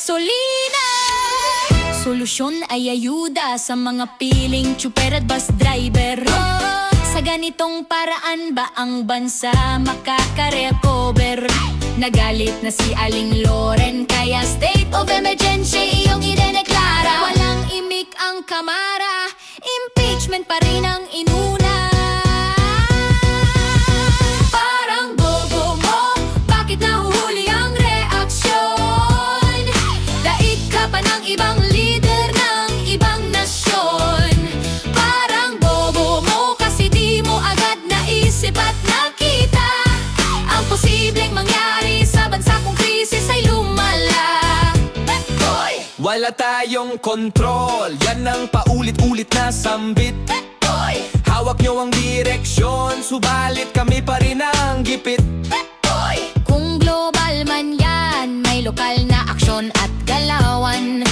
gasolina. Solusyon ay ayuda sa mga piling tsuper at bus driver. Sa ganitong paraan ba ang bansa makaka-recover? Nagalit na si Aling Loren, kaya state of emergency iyong idineklara. Walang imik ang kamara, impeachment pa rin ang inuna. Parang bobo mo, bakit nahuhuli ang reaksyon? Daig ka pa ng ibang leader ng ibang nasyon. Parang bobo mo kasi di mo agad naisip at nakita ang posibleng mangyari sa bansa kung krisis ay lumala. Wala tayong kontrol, yan ang paulit-ulit na sambit. Hawak nyo ang direksyon, subalit kami pa rin ang gipit. Kung global man yan, may lokal na aksyon at galawan.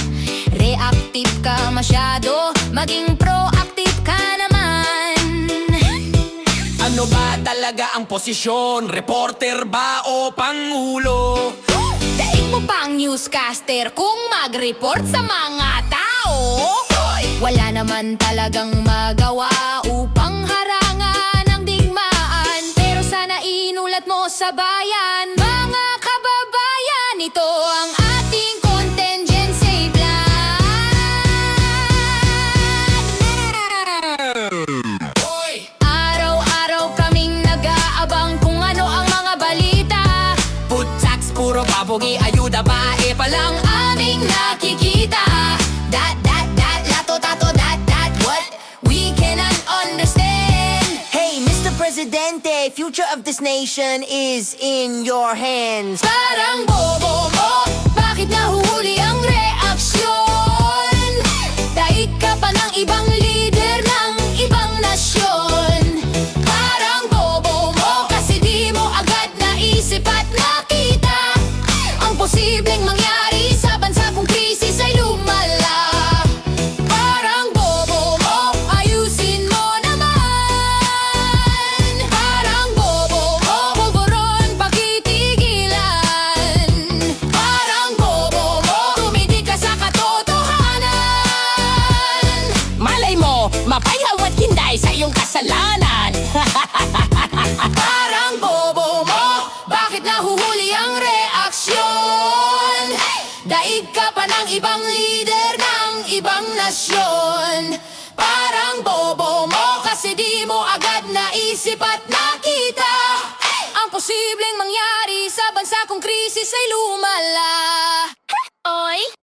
Reactive ka masyado, maging proactive ka naman. Ano ba talaga ang posisyon? Reporter ba o pangulo? Daig mo pang newscaster kung mag-report sa mga tao. Wala naman talagang magawa upang harangan ang digmaan. Pero sana inulat mo sa bayan, mga kababayan, ito ang ating contingency plan. Araw-araw kaming nag-aabang kung ano ang mga balita. Food tax, puro pabugi, ayuda ba e palang Aming nakikita lato-tato, what we cannot understand. Hey, Mr. Presidente, future of this nation is in your hands. Parang bobo mo, bakit nahuhuli ang reaksyon? Daig ka pa ng ibang leader ng ibang nasyon. Parang bobo mo kasi di mo agad naisip at nakita ang posibleng mangyari sa bansa kung krisis ay lumala. Parang bobo mo, ayusin mo naman. Parang bobo mo, pulburon pakitigilan. Parang bobo mo, tumidig ka sa katotohanan. Malay mo, mapayhaw at hinday sa iyong kasalanan. Parang bobo mo, bakit nahuhuli ang reaksyon? Daig ka pa ng ibang leader ng ibang nasyon. Parang bobo mo kasi di mo agad naisip at nakita ang posibleng mangyari sa bansa kung krisis ay lumala. Oy!